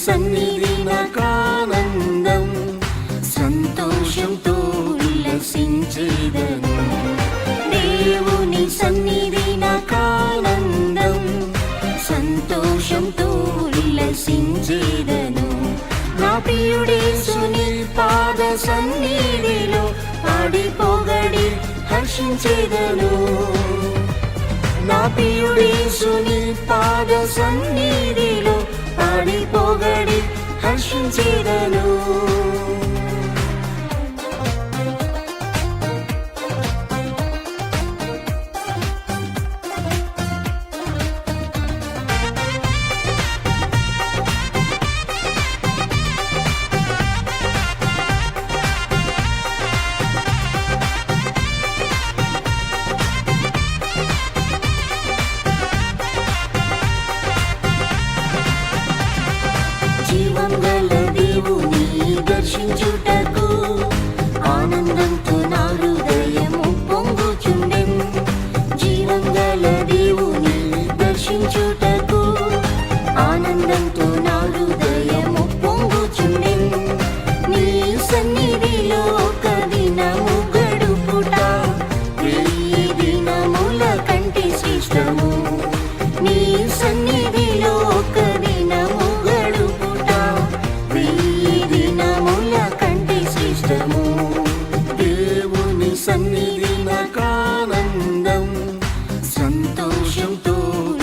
సన్నిధి నాకానందం, సంతోషంతో ఉల్లసించేదను. దేవుని సన్నిధి నాకానందం, సంతోషంతో ఉల్లసించేదను. నా ప్రియుడేసుని పాద సన్నిధిలో పాడి పొగడి హర్షించేదను. నా ప్రియుడేసుని పాద సన్నిధిలో పాడి పొగడి హర్షించేదను. జీవం గల దేవుని దర్శించుటకు ఆనందంతో నా హృదయము పొంగుచుండెన్. జీవం గల దేవుని దర్శించుటకు ఆనందంతో నా హృదయము పొంగుచుండెన్. నీ సన్నిధిలో ఒక దినము గడుపుట 1000 దినముల కంటే శ్రేష్టము. నీ సన్నిధిలో ఒక దినము గడుపుట 1000 దినముల కంటే శ్రేష్టము. దేవుని సన్నిధి నాకానందం, సంతోషంతో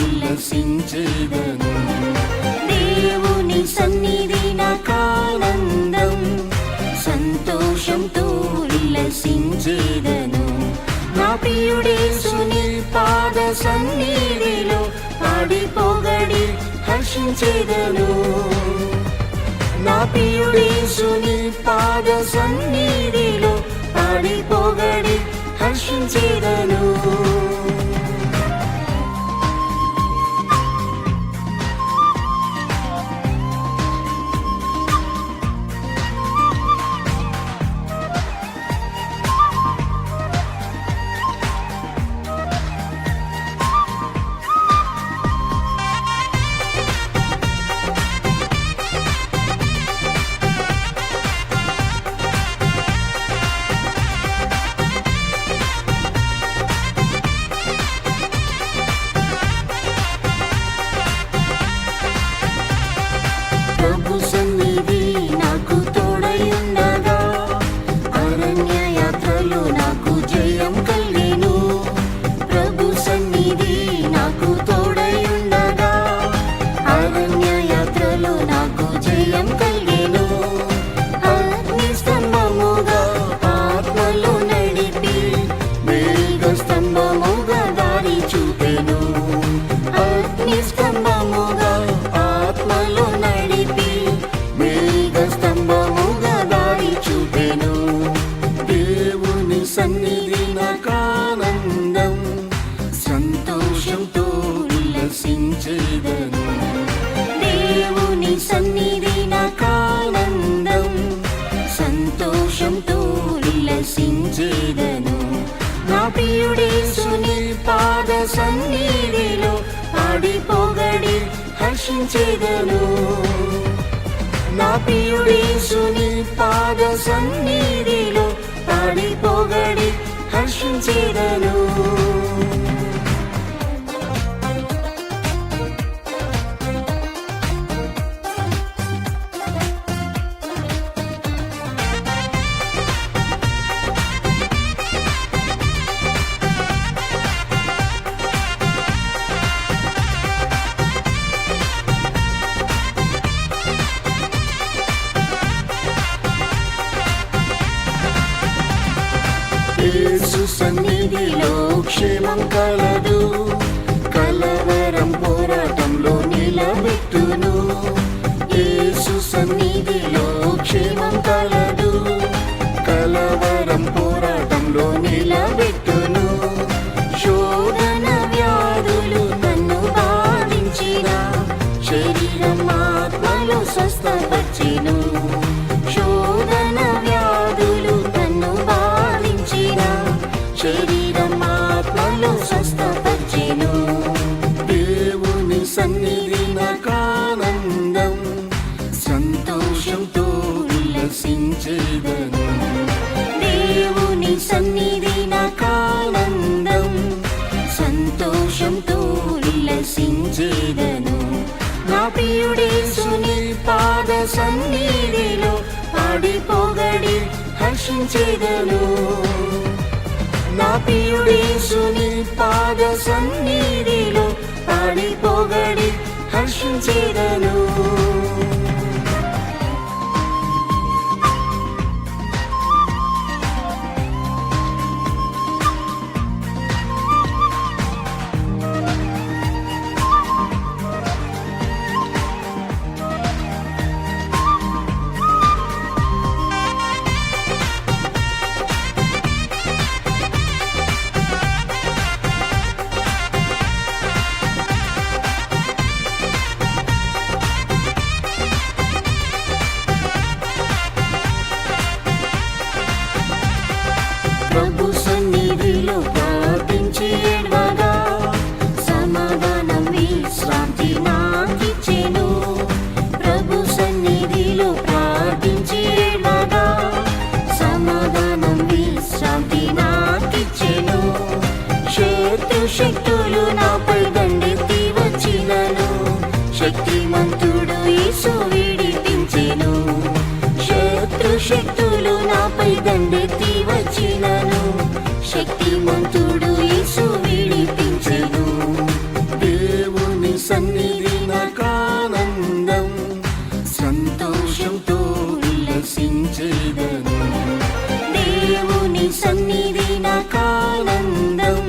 ఉల్లసించేదను. దేవుని సన్నిధి నాకానందం, సంతోషంతో ఉల్లసించేదను. నా ప్రియుడేసుని పాద సన్నిధిలో పాడి పొగడి హర్షించేదను. నా ప్రియుడేసుని పాద సన్నిధిలో పాడి పొగడి హర్షించేదను. ప్రభు సన్నిధి నాకు తోడయుండగా అరణ్య యాత్రలో నాకు జయం కలిగెను. ప్రభు సన్నిధి నాకు తోడయుండగా అరణ్య యాత్రలో నాకు జయం కలిగెను. అగ్ని స్తంభముగా ఆత్మలో నడిపి మేఘ స్తంభముగా దారి చూపెను. అగ్ని స్తంభముగా ఆత్మలో నడిపి మేఘ స్తంభముగా దారి చూపెను. దేవుని సన్నిధి నాకానందం, సంతోషంతో ఉల్లసించేదను. దేవుని సన్నిధి నాకానందం, సంతోషంతో ఉల్లసించేదను. నా ప్రియుడేసుని పాద సన్నిధిలో పాడి పొగడి హర్షించేదను. నా ప్రియుడేసుని పాద సన్నిధిలో పాడి పొగడి హర్షించేదను. యేసు సన్నిధిలో క్షేమం కలదు, కలవరం పోరాటంలో నిలబెట్టును. యేసు సన్నిధిలో క్షేమం కలదు, కలవరం పోరాటంలో నిలబెట్టును. శోధన వ్యాధులు నన్ను బాధించిన శరీరం ఆత్మలో స్వస్థపరిచెను. శోధన వ్యాధులు నన్ను బాధించిన శరీరం ఆత్మలో స్వస్థపరిచెను. దేవుని సన్నిధి నాకానందం, ప్రియుడేసుని పాద సన్నిధిలో పాడి పొగడి హర్షించేదను. నా ప్రియుడేసుని పాద సన్నిధిలో పాడి పొగడి హర్షించేదను. ప్రభు సన్నిధిలో ప్రార్థించి ఏడ్వగా సమాధానం విశ్రాంతి నాకిచ్చెను. ప్రభు సన్నిధిలో ప్రార్థించి ఏడ్వగా సమాధానం విశ్రాంతి నాకిచ్చెను. శత్రు శక్తులు నాపై దండెత్తి వచ్చినను శక్తిమంతుడు యేసు విడిపించెను. శత్రు శక్తులు నాపై దండెత్తి వచ్చినను శక్తిమంతుడు యేసు విడిపించెను. దేవుని సన్నిధి నాకానందం, సంతోషంతో ఉల్లసించేదను. దేవుని సన్నిధి నాకానందం,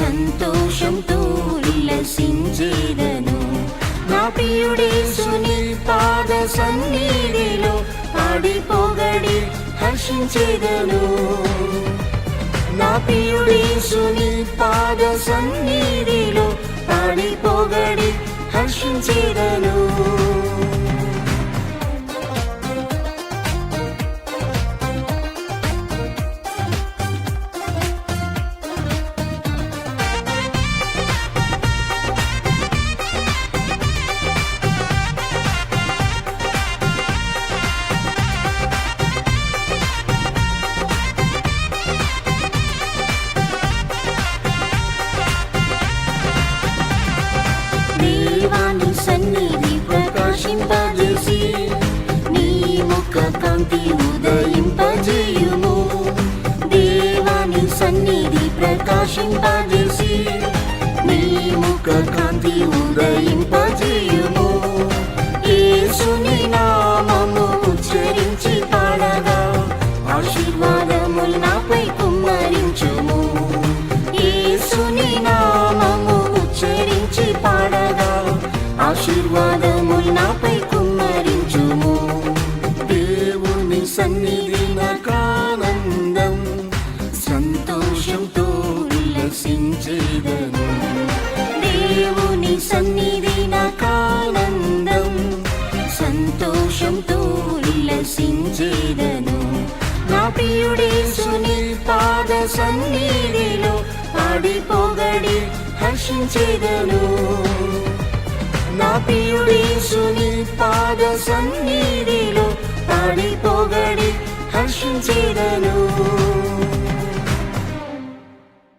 సంతోషంతో ఉల్లసించేదను. నా ప్రియుడేసుని పాద సన్నిధిలో పాడి పొగడి హర్షించేదను. నా ప్రియుడేసుని పాద సన్నిధిలో పాడి పొగడి హర్షించేదను. దేవాని సన్నిధి ప్రకాశింపజేసి నీ ముఖ కాంతి ఉదయింపజేయుము. దేవాని సన్నిధి ప్రకాశింపజేసి నీ ముఖ కాంతి ఉదయింపజేయుము. యేసుని నామము ఉచ్చరించి పాడగా ఆశీర్వాదములు నాపై కుమ్మరించుము. యేసుని నామము ఉచ్చరించి పాడగా ఆశీర్వాదములు నాపై కుమ్మరించుము. దేవుని సన్నిధి నాకానందం, సంతోషంతో ఉల్లసించేదను. దేవుని సన్నిధి నాకానందం, సంతోషంతో ఉల్లసించేదను. నా ప్రియుడేసుని పాద సన్నిధిలో పాడి పొగడి హర్షించేదను. నా ప్రియుడేసుని పాద సన్నిధిలో పాడి పొగడి హర్షించేదను.